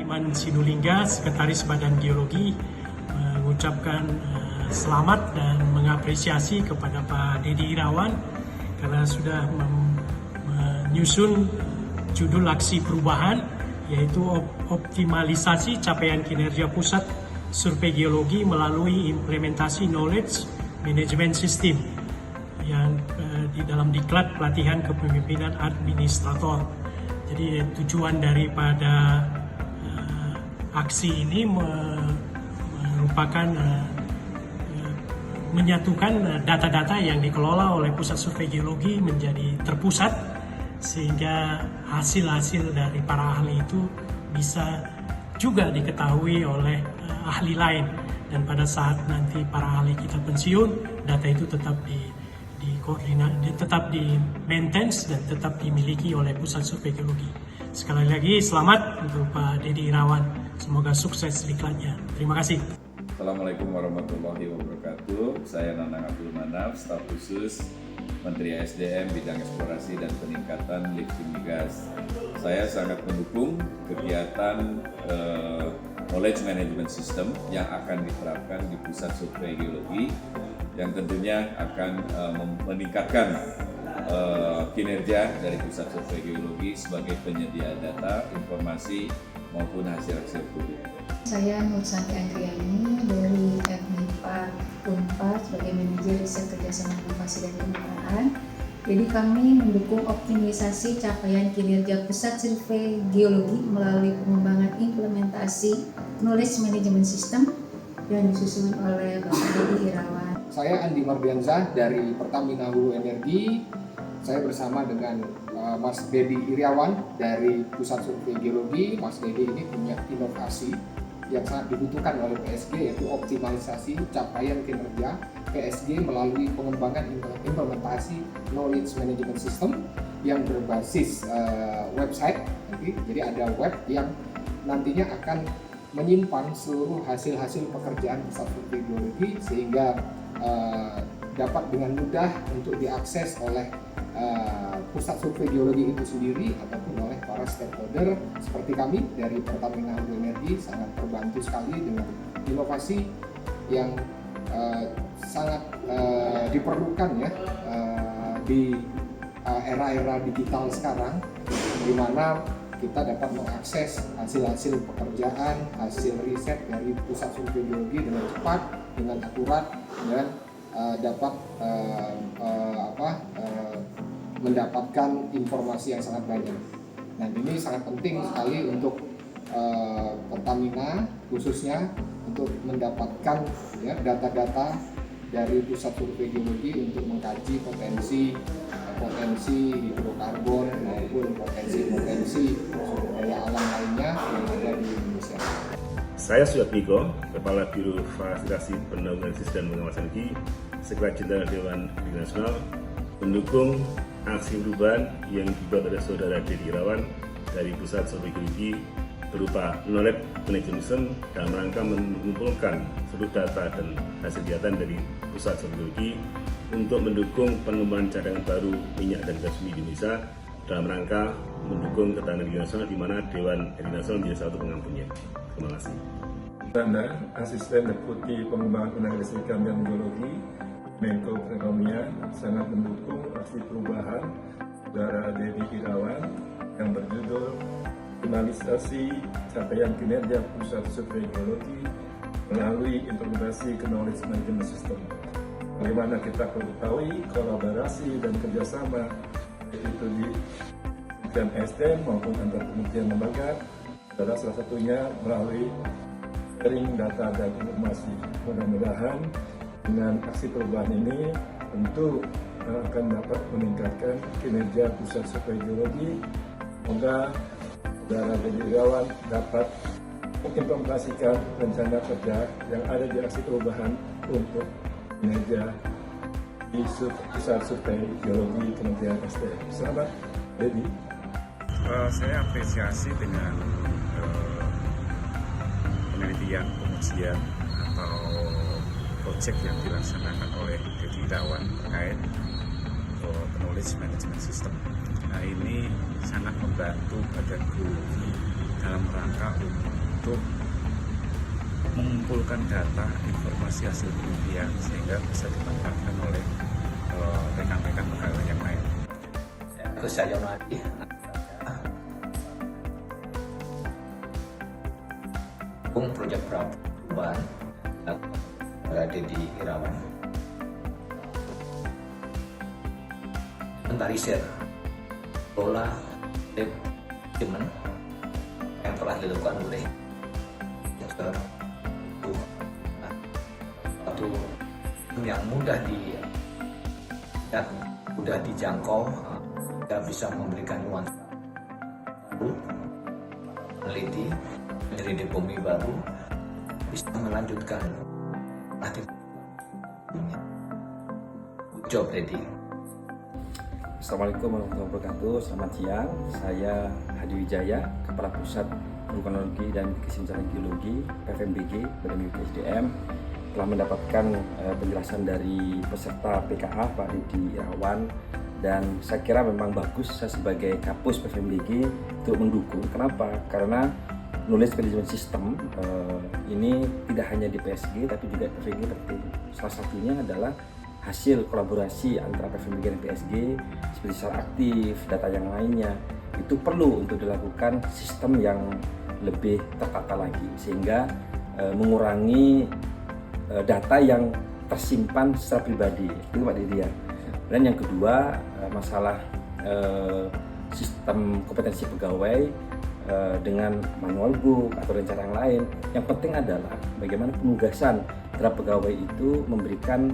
Iman Sinulinga, Sekretaris Badan Geologi, mengucapkan selamat dan mengapresiasi kepada Pak Dedi Irawan karena sudah menyusun judul aksi perubahan, yaitu optimalisasi capaian kinerja pusat survei geologi melalui implementasi knowledge management system yang di dalam diklat pelatihan kepemimpinan administrator. Jadi tujuan daripada aksi ini merupakan menyatukan data-data yang dikelola oleh Pusat Survei Geologi menjadi terpusat, sehingga hasil-hasil dari para ahli itu bisa juga diketahui oleh ahli lain, dan pada saat nanti para ahli kita pensiun, data itu tetap tetap di-maintain dan tetap dimiliki oleh Pusat Survei Geologi. Sekali lagi selamat untuk Pak Dedi Irawan, semoga sukses diklatnya. Terima kasih. Assalamualaikum warahmatullahi wabarakatuh. Saya Nanang Abdul Manaf, staf khusus Menteri SDM bidang eksplorasi dan peningkatan lifting migas. Saya sangat mendukung kegiatan knowledge management system yang akan diterapkan di Pusat Survei Geologi, yang tentunya akan meningkatkan kinerja dari Pusat Survei Geologi sebagai penyedia data, informasi maupun hasil-hasil studi. Saya Nur Santi Andriani dari FMIPA Unpad sebagai manajer riset kerjasama inovasi dan kemitraan. Jadi kami mendukung optimisasi capaian kinerja Pusat Survei Geologi melalui pengembangan implementasi knowledge management system yang disusun oleh Bapak Dedi Irawan. Saya Andi Mardiansyah dari Pertamina Hulu Energi. Saya bersama dengan Mas Dedi Irawan dari Pusat Survei Geologi. Mas Dedi ini punya inovasi yang sangat dibutuhkan oleh PSG, yaitu optimalisasi capaian kinerja PSG melalui pengembangan implementasi knowledge management system yang berbasis website. Jadi ada web yang nantinya akan menyimpan seluruh hasil-hasil pekerjaan Pusat Survei Geologi sehingga dapat dengan mudah untuk diakses oleh Pusat Survei Geologi itu sendiri ataupun oleh para stakeholder seperti kami dari Pertamina Hulu Energi. Sangat terbantu sekali dengan inovasi yang sangat diperlukan ya di era-era digital sekarang, di mana kita dapat mengakses hasil-hasil pekerjaan, hasil riset dari Pusat Survei Geologi dengan cepat, dengan akurat, dan dapat mendapatkan informasi yang sangat banyak. Nah, ini sangat penting sekali untuk Pertamina khususnya untuk mendapatkan ya, data-data dari Pusat Survei Geologi untuk mengkaji potensi hidrokarbon maupun potensi sumber daya alam lainnya yang ada di Indonesia. Saya Suyatmiko, Kepala Biro Fasilitasi Penanggulangan Krisis dan Pengawasan Energi, Sekretaris Jenderal Dewan Energi Nasional, mendukung aksi perubahan yang dibuat oleh Saudara Dedi Irawan dari Pusat Survei Geologi berupa knowledge management system dalam rangka mengumpulkan seluruh data dan hasil kegiatan dari Pusat Survei Geologi untuk mendukung pengembangan cadangan baru minyak dan gas bumi di Indonesia dalam rangka mendukung ketahanan energi nasional, di mana Dewan Energi Nasional menjadi satu pengampunya. Terima kasih. Tanda Asisten Deputi Pengembangan Tenaga Listrikan dan Geologi Menko Perekonomian sangat mendukung aksi perubahan Saudara Dedi Irawan yang berjudul optimalisasi capaian kinerja Pusat Survei Geologi melalui implementasi knowledge management system. Bagaimana kita ketahui kolaborasi dan kerjasama itu di Kementerian SDM maupun antar kementerian lembaga adalah salah satunya melalui sharing data dan informasi. Mudah-mudahan dengan aksi perubahan ini tentu akan dapat meningkatkan kinerja Pusat Survei Geologi. Semoga Saudara Dedi Irawan dapat mengimplementasikan rencana kerja yang ada di aksi perubahan untuk kinerja di Pusat Survei Geologi Kementerian SDM. Selamat, Dedi. Saya apresiasi dengan penelitian pengujian atau proyek yang dilaksanakan oleh Dedi Irawan terkait knowledge management system. Nah, ini sangat membantu Badan Geologi dalam rangka untuk untuk mengumpulkan data informasi hasil penelitian sehingga bisa dimanfaatkan oleh rekan-rekan pegawai yang lain. Saya Yonadi, proyek perubahan berada di Irawan. Mentalisir pola manajemen yang telah dilakukan oleh Dr. Satu yang mudah dijangkau, kita bisa memberikan nuansa baru, meneliti bumi baru, bisa melanjutkan job ready. Assalamualaikum warahmatullahi wabarakatuh. Selamat siang. Saya Hadi Wijaya, Kepala Pusat Vulkanologi dan Kesenjangan Geologi PFMBG Badan Milik SDM, telah mendapatkan penjelasan dari peserta PKA Pak Dedi Irawan, dan saya kira memang bagus saya sebagai Kapus PFMBG untuk mendukung. Kenapa? Karena knowledge management system ini tidak hanya di PSG tapi juga PFMBG penting. Salah satunya adalah hasil kolaborasi antara PFMBG dan PSG seperti secara aktif, data yang lainnya itu perlu untuk dilakukan sistem yang lebih tertata lagi sehingga mengurangi data yang tersimpan secara pribadi. Itu Pak Dedi ya. Dan yang kedua masalah sistem kompetensi pegawai dengan manual book atau rencana yang lain. Yang penting adalah bagaimana penugasan terhadap pegawai itu memberikan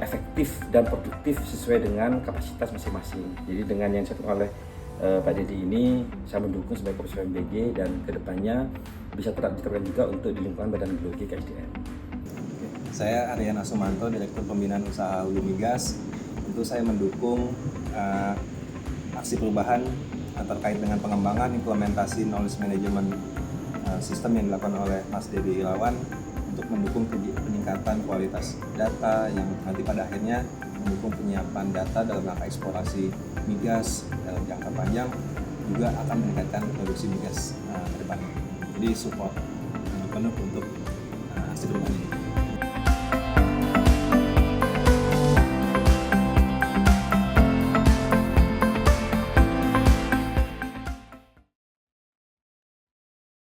efektif dan produktif sesuai dengan kapasitas masing-masing. Jadi dengan yang disampaikan oleh Pak Dedi ini, saya mendukung sebagai Kapus PFMBG dan kedepannya bisa tetap diterapkan juga untuk di lingkungan Badan Geologi KSDM. Saya Aryana Sumanto, Direktur Pembinaan Usaha Hulu Migas. Tentu saya mendukung aksi perubahan terkait dengan pengembangan implementasi knowledge management system yang dilakukan oleh Mas Dedi Irawan untuk mendukung peningkatan kualitas data yang nanti pada akhirnya mendukung penyiapan data dalam rangka eksplorasi migas dalam jangka panjang, juga akan meningkatkan produksi migas ke depannya. Jadi support penuh untuk aksi perubahan ini.